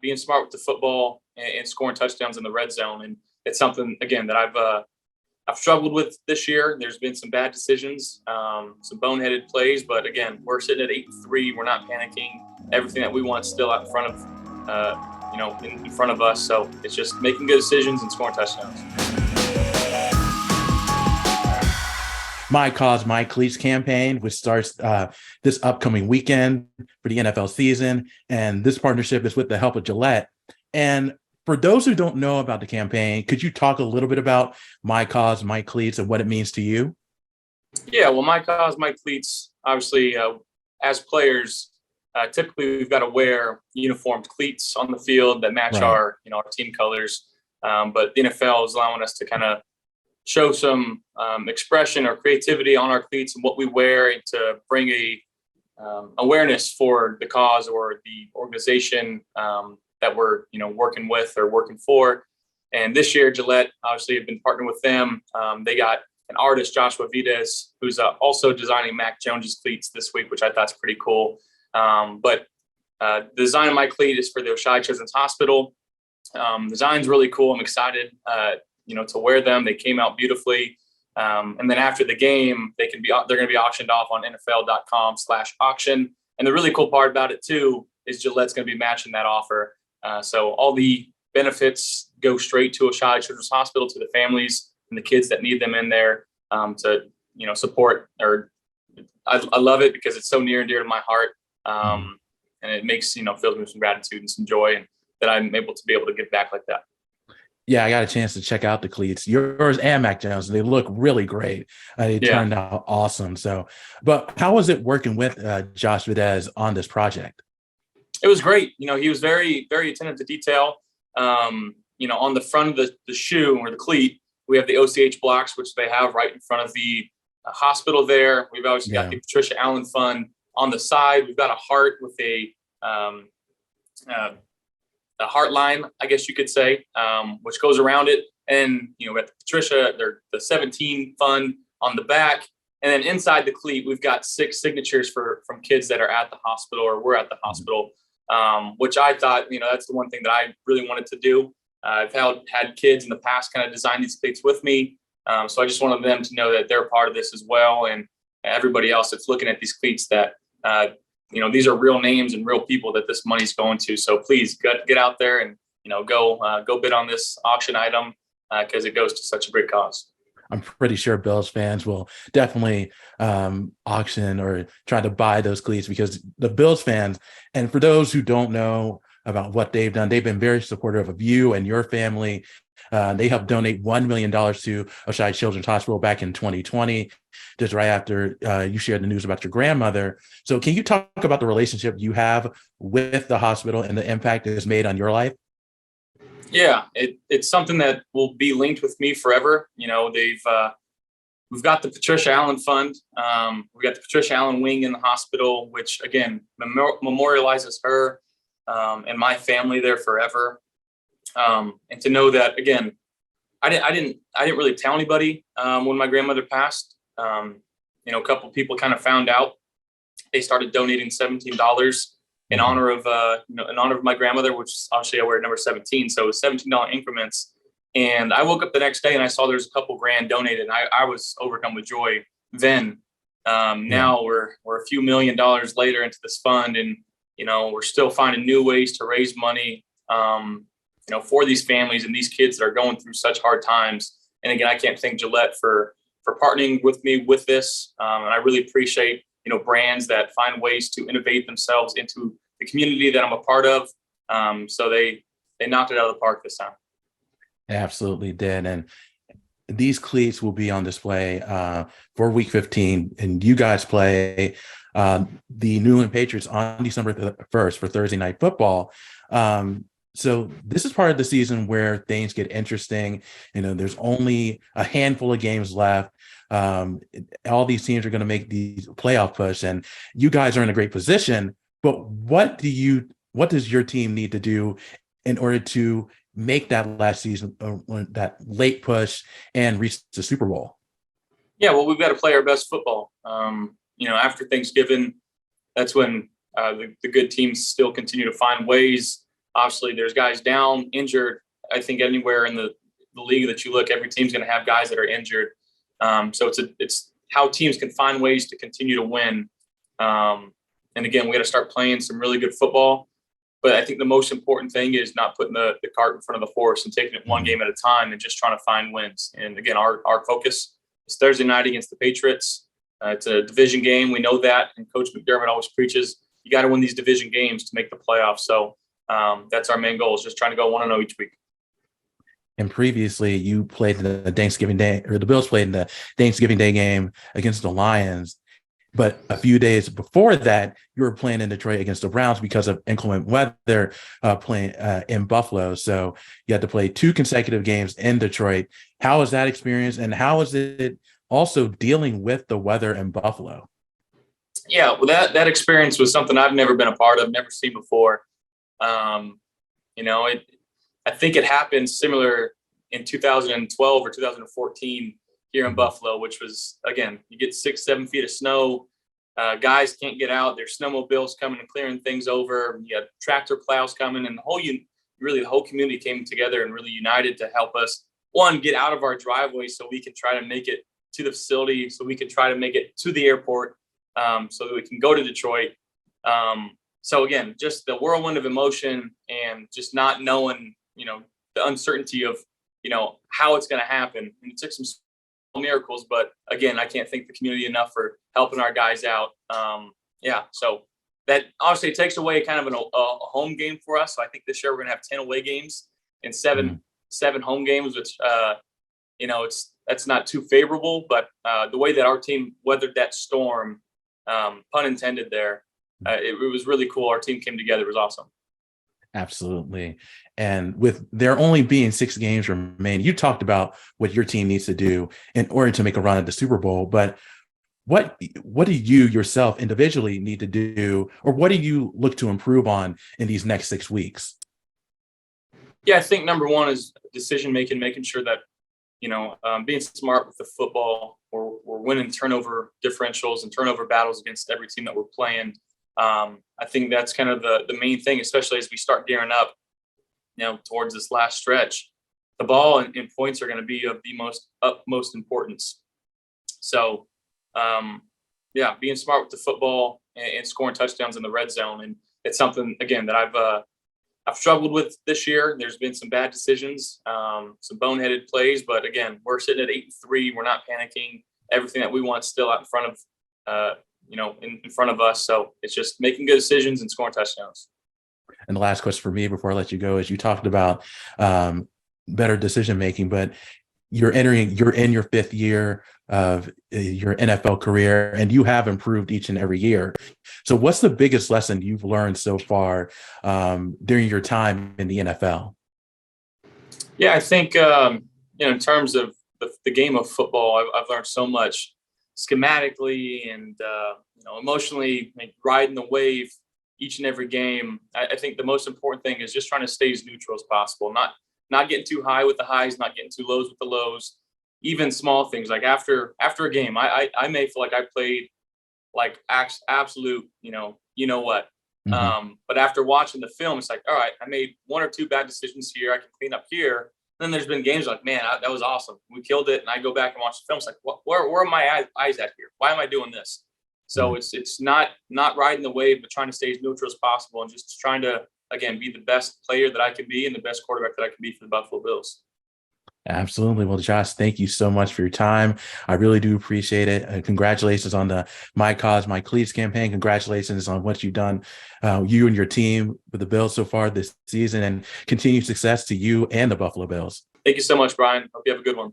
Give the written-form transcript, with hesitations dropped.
being smart with the football and scoring touchdowns in the red zone. And it's something, again, that I've struggled with this year. There's been some bad decisions, some boneheaded plays, but again, we're sitting at 8-3. We're not panicking. Everything that we want is still out in front of, in front of us. So it's just making good decisions and scoring touchdowns. My Cause My Cleats campaign, which starts this upcoming weekend for the NFL season. And this partnership is with the help of Gillette. And for those who don't know about the campaign, could you talk a little bit about My Cause My Cleats and what it means to you? Yeah, well, My Cause My Cleats, obviously, as players, typically we've got to wear uniformed cleats on the field that match our team colors. But the NFL is allowing us to kind of show some expression or creativity on our cleats and what we wear, and to bring a awareness for the cause or the organization that we're working with or working for. And this year, Gillette obviously have been partnering with them. They got an artist, Joshua Vides, who's also designing Mac Jones's cleats this week, which I thought is pretty cool. But the design of my cleat is for the Oishei Children's Hospital. The design's really cool. I'm excited, to wear them. They came out beautifully. And then after the game, they're going to be auctioned off on NFL.com/auction. And the really cool part about it too is Gillette's going to be matching that offer. So all the benefits go straight to Oishei Children's Hospital, to the families and the kids that need them in there to support. Or I love it because it's so near and dear to my heart, and it makes fills me with some gratitude and some joy, and that I'm able to give back like that. Yeah, I got a chance to check out the cleats, yours and Mac Jones. They look really great. They turned out awesome. So, but how was it working with Josh Vides on this project? It was great. He was very, very attentive to detail. On the front of the shoe or the cleat, we have the OCH blocks, which they have right in front of the hospital there. We've obviously got the Patricia Allen Fund on the side. We've got a heart with a heart line, I guess you could say, which goes around it. And, we got the Patricia, the 17 Fund on the back. And then inside the cleat, we've got 6 signatures from kids that are at the hospital or were at the hospital, which I thought, that's the one thing that I really wanted to do. I've had kids in the past kind of design these cleats with me. So I just wanted them to know that they're part of this as well. And everybody else that's looking at these cleats, that, these are real names and real people that this money's going to. So please get out there and, go bid on this auction item because it goes to such a great cause. I'm pretty sure Bills fans will definitely auction or try to buy those cleats, because the Bills fans, and for those who don't know about what they've done, they've been very supportive of you and your family. They helped donate $1 million to Oishei Children's Hospital back in 2020, just right after you shared the news about your grandmother. So can you talk about the relationship you have with the hospital and the impact it has made on your life? Yeah, it's something that will be linked with me forever. We've got the Patricia Allen Fund. We've got the Patricia Allen Wing in the hospital, which again memorializes her and my family there forever. And to know that, again, I didn't really tell anybody when my grandmother passed. A couple of people kind of found out. They started donating $17 in honor of my grandmother, which obviously I wear number 17. So it was $17 increments. And I woke up the next day and I saw there's a couple grand donated, and I was overcome with joy then. Now we're a few $1 million later into this fund, and we're still finding new ways to raise money for these families and these kids that are going through such hard times. And again, I can't thank Gillette for partnering with me with this. And I really appreciate, brands that find ways to innovate themselves into the community that I'm a part of. So they knocked it out of the park this time. Absolutely did. And these cleats will be on display for week 15, and you guys play the New England Patriots on December 1st for Thursday Night Football. So this is part of the season where things get interesting. There's only a handful of games left. All these teams are going to make these playoff push, and you guys are in a great position. But what does your team need to do in order to make that last season, that late push, and reach the Super Bowl? Yeah, well, we've got to play our best football. After Thanksgiving, that's when the good teams still continue to find ways. obviously there's guys down, injured. I think anywhere in the league that you look, every team's going to have guys that are injured. So it's how teams can find ways to continue to win. And again, we got to start playing some really good football. But I think the most important thing is not putting the cart in front of the horse and taking it one game at a time and just trying to find wins. And again, our focus is Thursday night against the Patriots. It's a division game. We know that. And Coach McDermott always preaches, you got to win these division games to make the playoffs. So that's our main goal, is just trying to go 1-0 each week. And previously, you played the Thanksgiving Day, or the Bills played in the Thanksgiving Day game against the Lions. But a few days before that, you were playing in Detroit against the Browns because of inclement weather, playing in Buffalo. So you had to play 2 consecutive games in Detroit. How was that experience? And how was it also dealing with the weather in Buffalo? Yeah, well, that experience was something I've never been a part of, never seen before. I think it happened similar in 2012 or 2014 here in Buffalo, which was, again, you get 6-7 feet of snow. Guys can't get out. There's snowmobiles coming and clearing things over. You have tractor plows coming, and the whole community came together and really united to help us, one, get out of our driveway so we can try to make it to the facility, so we can try to make it to the airport, so that we can go to Detroit. So again, just the whirlwind of emotion and just not knowing, the uncertainty of, how it's going to happen. And it took some miracles, but again, I can't thank the community enough for helping our guys out. So that obviously takes away kind of a home game for us. So I think this year we're going to have 10 away games and seven home games, which, that's not too favorable, but the way that our team weathered that storm, pun intended there, it was really cool. Our team came together. It was awesome. Absolutely. And with there only being 6 games remaining, you talked about what your team needs to do in order to make a run at the Super Bowl. But what do you yourself individually need to do, or what do you look to improve on in these next 6 weeks? Yeah, I think number one is decision making, making sure that, being smart with the football. We're winning turnover differentials and turnover battles against every team that we're playing. I think that's kind of the main thing, especially as we start gearing up, towards this last stretch. The ball and points are going to be of the utmost importance. So, being smart with the football and scoring touchdowns in the red zone. And it's something, again, that I've struggled with this year. There's been some bad decisions, some boneheaded plays, but again, we're sitting at 8-3. We're not panicking. Everything that we want is still out in front of, in front of us. So it's just making good decisions and scoring touchdowns. And the last question for me before I let you go is, you talked about better decision making, but you're in your 5th year of your NFL career, and you have improved each and every year. So what's the biggest lesson you've learned so far during your time in the NFL? Yeah, I think, in terms of the game of football, I've learned so much schematically and, emotionally, riding the wave each and every game. I think the most important thing is just trying to stay as neutral as possible, not getting too high with the highs, not getting too lows with the lows. Even small things like after a game, I may feel like I played like absolute, what. But after watching the film, it's like, all right, I made 1 or 2 bad decisions here. I can clean up here. And then there's been games like, man, that was awesome. We killed it. And I go back and watch the film. It's like, where are my eyes at here? Why am I doing this? So it's not riding the wave, but trying to stay as neutral as possible and just trying to, again, be the best player that I can be and the best quarterback that I can be for the Buffalo Bills. Absolutely. Well, Josh, thank you so much for your time. I really do appreciate it. And congratulations on the My Cause My Cleats campaign. Congratulations on what you've done, you and your team with the Bills so far this season, and continued success to you and the Buffalo Bills. Thank you so much, Brian. Hope you have a good one.